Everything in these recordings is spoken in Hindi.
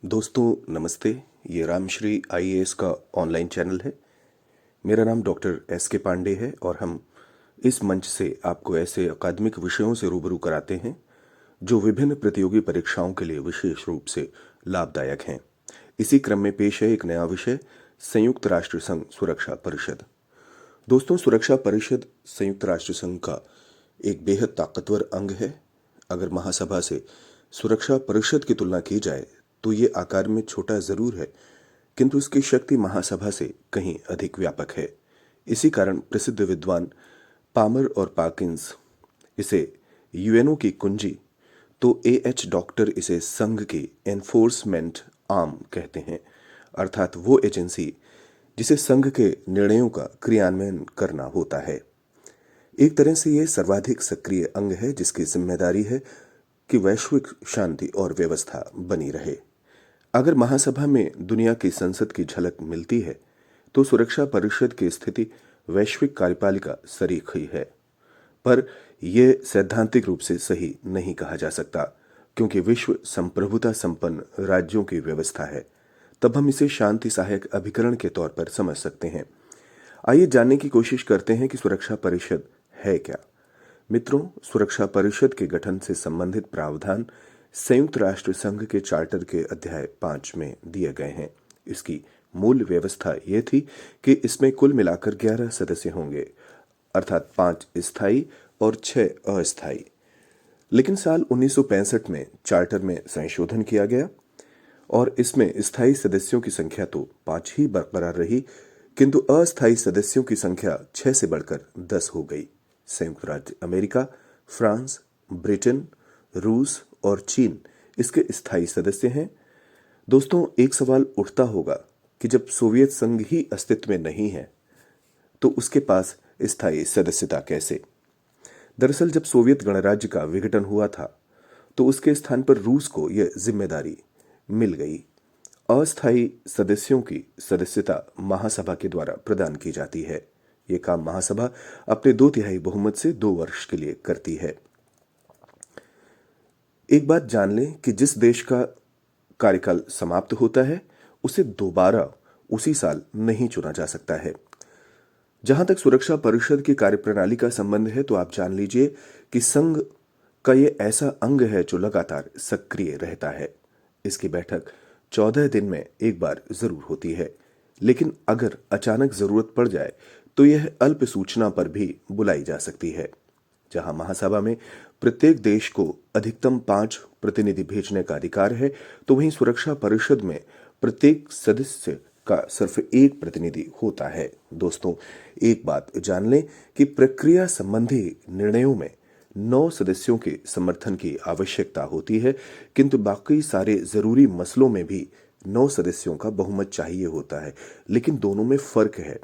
दोस्तों नमस्ते। ये रामश्री आईएएस का ऑनलाइन चैनल है। मेरा नाम डॉक्टर एस के पांडे है और हम इस मंच से आपको ऐसे अकादमिक विषयों से रूबरू कराते हैं जो विभिन्न प्रतियोगी परीक्षाओं के लिए विशेष रूप से लाभदायक हैं। इसी क्रम में पेश है एक नया विषय, संयुक्त राष्ट्र संघ सुरक्षा परिषद। दोस्तों, सुरक्षा परिषद संयुक्त राष्ट्र संघ का एक बेहद ताकतवर अंग है। अगर महासभा से सुरक्षा परिषद की तुलना की जाए तो ये आकार में छोटा जरूर है, किंतु इसकी शक्ति महासभा से कहीं अधिक व्यापक है। इसी कारण प्रसिद्ध विद्वान पामर और पाकिंस इसे यूएनओ की कुंजी तो एएच डॉक्टर इसे संघ की एनफोर्समेंट आर्म कहते हैं, अर्थात वो एजेंसी जिसे संघ के निर्णयों का क्रियान्वयन करना होता है। एक तरह से यह सर्वाधिक सक्रिय अंग है जिसकी जिम्मेदारी है कि वैश्विक शांति और व्यवस्था बनी रहे। अगर महासभा में दुनिया की संसद की झलक मिलती है तो सुरक्षा परिषद की स्थिति वैश्विक कार्यपालिका सरीख ही है, पर यह सैद्धांतिक रूप से सही नहीं कहा जा सकता क्योंकि विश्व संप्रभुता संपन्न राज्यों की व्यवस्था है। तब हम इसे शांति सहायक अभिकरण के तौर पर समझ सकते हैं। आइए जानने की कोशिश करते हैं कि सुरक्षा परिषद है क्या। मित्रों, सुरक्षा परिषद के गठन से संबंधित प्रावधान संयुक्त राष्ट्र संघ के चार्टर के अध्याय 5 में दिए गए हैं। इसकी मूल व्यवस्था यह थी कि इसमें कुल मिलाकर 11 सदस्य होंगे, अर्थात 5 स्थायी और 6 अस्थायी। लेकिन साल 1965 में चार्टर में संशोधन किया गया और इसमें स्थायी सदस्यों की संख्या तो 5 ही बरकरार रही, किंतु अस्थायी सदस्यों की संख्या 6 से बढ़कर 10 हो गई। संयुक्त राज्य अमेरिका, फ्रांस, ब्रिटेन, रूस और चीन इसके स्थायी सदस्य हैं। दोस्तों, एक सवाल उठता होगा कि जब सोवियत संघ ही अस्तित्व में नहीं है तो उसके पास स्थायी सदस्यता कैसे? दरअसल जब सोवियत गणराज्य का विघटन हुआ था तो उसके स्थान पर रूस को यह जिम्मेदारी मिल गई। अस्थायी सदस्यों की सदस्यता महासभा के द्वारा प्रदान की जाती है। यह काम महासभा अपने 2/3 बहुमत से 2 वर्ष के लिए करती है। एक बात जान लें कि जिस देश का कार्यकाल समाप्त होता है उसे दोबारा उसी साल नहीं चुना जा सकता है। जहां तक सुरक्षा परिषद की कार्यप्रणाली का संबंध है तो आप जान लीजिए कि संघ का यह ऐसा अंग है जो लगातार सक्रिय रहता है। इसकी बैठक 14 दिन में एक बार जरूर होती है, लेकिन अगर अचानक जरूरत पड़ जाए तो यह अल्प सूचना पर भी बुलाई जा सकती है। जहां महासभा में प्रत्येक देश को अधिकतम 5 प्रतिनिधि भेजने का अधिकार है, तो वहीं सुरक्षा परिषद में प्रत्येक सदस्य का सिर्फ एक प्रतिनिधि होता है। दोस्तों, एक बात जान लें कि प्रक्रिया संबंधी निर्णयों में 9 सदस्यों के समर्थन की आवश्यकता होती है, किंतु बाकी सारे जरूरी मसलों में भी 9 सदस्यों का बहुमत चाहिए होता है। लेकिन दोनों में फर्क है।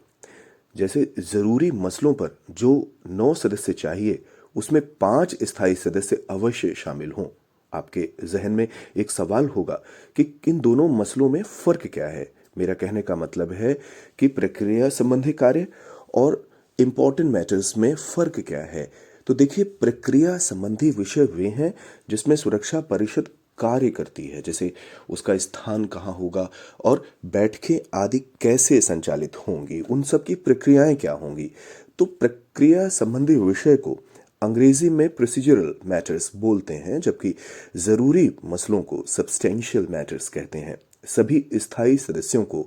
जैसे जरूरी मसलों पर जो 9 सदस्य चाहिए उसमें 5 स्थायी सदस्य अवश्य शामिल हों। आपके जहन में एक सवाल होगा कि इन दोनों मसलों में फर्क क्या है। मेरा कहने का मतलब है कि प्रक्रिया संबंधी कार्य और इंपॉर्टेंट मैटर्स में फर्क क्या है। तो देखिए, प्रक्रिया संबंधी विषय वे हैं जिसमें सुरक्षा परिषद कार्य करती है, जैसे उसका स्थान कहाँ होगा और बैठकें आदि कैसे संचालित होंगी, उन सब की प्रक्रियाएं क्या होंगी। तो प्रक्रिया संबंधी विषय को अंग्रेजी में प्रोसीजरल मैटर्स बोलते हैं, जबकि जरूरी मसलों को सब्सटेंशियल मैटर्स कहते हैं। सभी स्थायी सदस्यों को,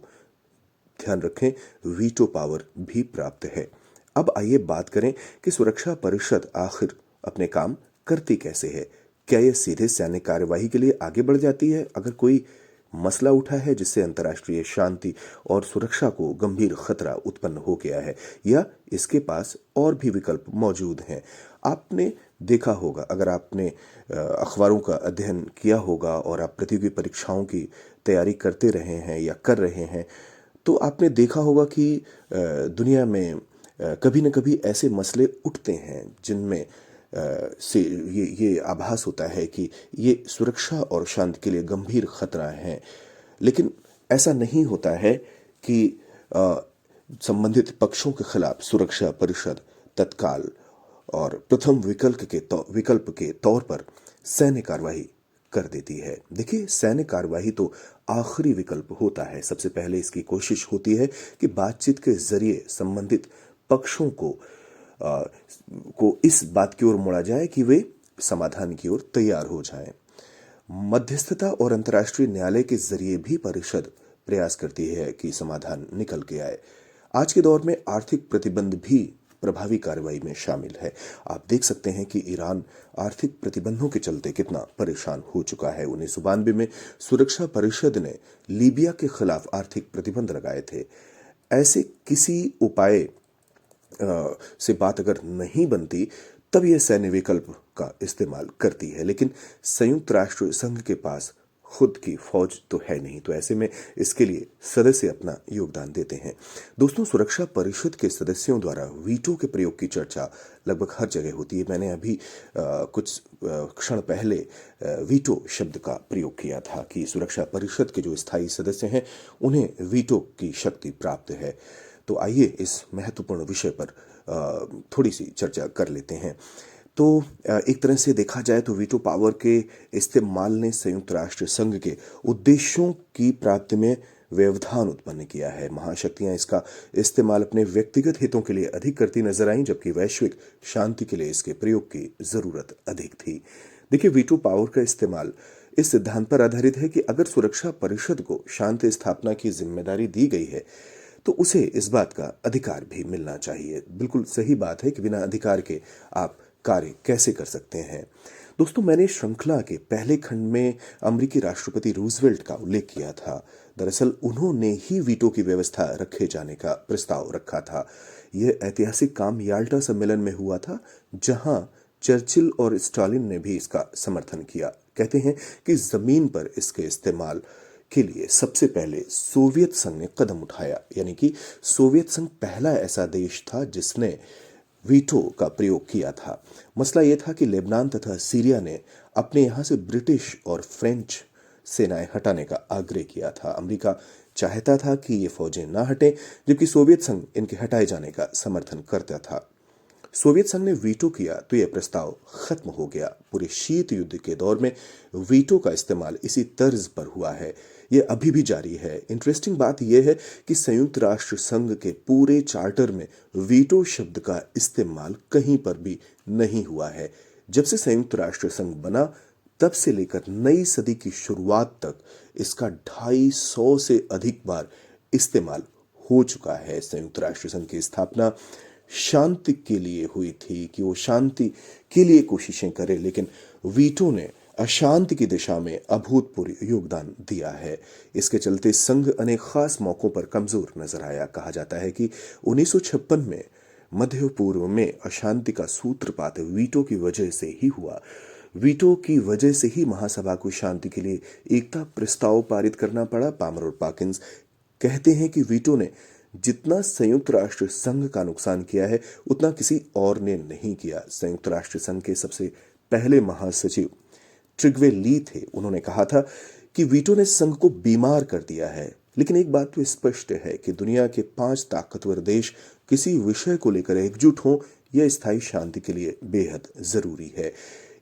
ध्यान रखें, वीटो पावर भी प्राप्त है। अब आइए बात करें कि सुरक्षा परिषद आखिर अपने काम करती कैसे है। क्या यह सीधे सैन्य कार्यवाही के लिए आगे बढ़ जाती है अगर कोई मसला उठा है जिससे अंतर्राष्ट्रीय शांति और सुरक्षा को गंभीर खतरा उत्पन्न हो गया है, या इसके पास और भी विकल्प मौजूद हैं? आपने देखा होगा, अगर आपने अखबारों का अध्ययन किया होगा और आप प्रतियोगी परीक्षाओं की तैयारी करते रहे हैं या कर रहे हैं, तो आपने देखा होगा कि दुनिया में कभी न कभी ऐसे मसले उठते हैं जिनमें से ये आभास होता है कि ये सुरक्षा और शांति के लिए गंभीर खतरा है। लेकिन ऐसा नहीं होता है कि संबंधित पक्षों के खिलाफ सुरक्षा परिषद तत्काल और प्रथम विकल्प के तौर पर सैन्य कार्रवाई कर देती है। देखिए, सैन्य कार्यवाही तो आखिरी विकल्प होता है। सबसे पहले इसकी कोशिश होती है कि बातचीत के जरिए संबंधित पक्षों को इस बात की ओर मोड़ा जाए कि वे समाधान की ओर तैयार हो जाएं। मध्यस्थता और अंतर्राष्ट्रीय न्यायालय के जरिए भी परिषद प्रयास करती है कि समाधान निकल के आए। आज के दौर में आर्थिक प्रतिबंध भी प्रभावी कार्रवाई में शामिल है। आप देख सकते हैं कि ईरान आर्थिक प्रतिबंधों के चलते कितना परेशान हो चुका है। 1992 में सुरक्षा परिषद ने लीबिया के खिलाफ आर्थिक प्रतिबंध लगाए थे। ऐसे किसी उपाय से बात अगर नहीं बनती, तब यह सैन्य विकल्प का इस्तेमाल करती है। लेकिन संयुक्त राष्ट्र संघ के पास खुद की फौज तो है नहीं, तो ऐसे में इसके लिए सदस्य अपना योगदान देते हैं। दोस्तों, सुरक्षा परिषद के सदस्यों द्वारा वीटो के प्रयोग की चर्चा लगभग हर जगह होती है। मैंने अभी कुछ क्षण पहले वीटो शब्द का प्रयोग किया था कि सुरक्षा परिषद के जो स्थायी सदस्य हैं उन्हें वीटो की शक्ति प्राप्त है। तो आइए इस महत्वपूर्ण विषय पर थोड़ी सी चर्चा कर लेते हैं। तो एक तरह से देखा जाए तो वीटो पावर के इस्तेमाल ने संयुक्त राष्ट्र संघ के उद्देश्यों की प्राप्ति में व्यवधान उत्पन्न किया है। महाशक्तियां इसका इस्तेमाल अपने व्यक्तिगत हितों के लिए अधिक करती नजर आईं, जबकि वैश्विक शांति के लिए इसके प्रयोग की जरूरत अधिक थी। देखिए, वीटो पावर का इस्तेमाल इस सिद्धांत पर आधारित है कि अगर सुरक्षा परिषद को शांति स्थापना की जिम्मेदारी दी गई है तो उसे इस बात का अधिकार भी मिलना चाहिए। बिल्कुल सही बात है कि बिना अधिकार के आप कार्य कैसे कर सकते हैं। दोस्तों, मैंने श्रृंखला के पहले खंड में अमेरिकी राष्ट्रपति रूजवेल्ट का उल्लेख किया था। दरअसल उन्होंने ही वीटो की व्यवस्था रखे जाने का प्रस्ताव रखा था। यह ऐतिहासिक काम याल्टा सम्मेलन में हुआ था, जहां चर्चिल और स्टालिन ने भी इसका समर्थन किया। कहते हैं कि जमीन पर इसके इस्तेमाल के लिए सबसे पहले सोवियत संघ ने कदम उठाया, यानी कि सोवियत संघ पहला ऐसा देश था जिसने वीटो का प्रयोग किया था। मसला यह था कि लेबनान तथा सीरिया ने अपने यहां से ब्रिटिश और फ्रेंच सेनाएं हटाने का आग्रह किया था। अमेरिका चाहता था कि ये फौजें ना हटें, जबकि सोवियत संघ इनके हटाए जाने का समर्थन करता था। सोवियत संघ ने वीटो किया तो यह प्रस्ताव खत्म हो गया। पूरे शीत युद्ध के दौर में वीटो का इस्तेमाल इसी तर्ज पर हुआ है। यह अभी भी जारी है। इंटरेस्टिंग बात यह है कि संयुक्त राष्ट्र संघ के पूरे चार्टर में वीटो शब्द का इस्तेमाल कहीं पर भी नहीं हुआ है। जब से संयुक्त राष्ट्र संघ बना, तब से लेकर नई सदी की शुरुआत तक इसका 250 से अधिक बार इस्तेमाल हो चुका है। संयुक्त राष्ट्र संघ की स्थापना शांति के लिए हुई थी कि वो शांति के लिए कोशिशें करे, लेकिन वीटो ने अशांति की दिशा में अभूतपूर्व योगदान दिया है। इसके चलते संघ अनेक खास मौकों पर कमजोर नजर आया। कहा जाता है कि 1956 में मध्य पूर्व में अशांति का सूत्रपात वीटो की वजह से ही हुआ। वीटो की वजह से ही महासभा को शांति के लिए एकता प्रस्ताव पारित करना पड़ा। पामर और पाकिंस कहते हैं कि वीटो ने जितना संयुक्त राष्ट्र संघ का नुकसान किया है, उतना किसी और ने नहीं किया। संयुक्त राष्ट्र संघ के सबसे पहले महासचिव ट्रिग्वे ली थे। उन्होंने कहा था कि वीटो ने संघ को बीमार कर दिया है। लेकिन एक बात तो स्पष्ट है कि दुनिया के 5 ताकतवर देश किसी विषय को लेकर एकजुट हों, यह स्थायी शांति के लिए बेहद जरूरी है।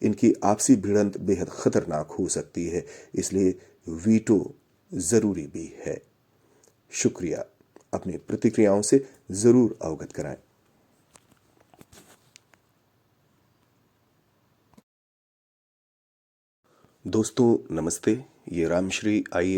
इनकी आपसी भिड़ंत बेहद खतरनाक हो सकती है, इसलिए वीटो जरूरी भी है। शुक्रिया। अपनी प्रतिक्रियाओं से जरूर अवगत कराएं। दोस्तों नमस्ते, ये रामश्री आई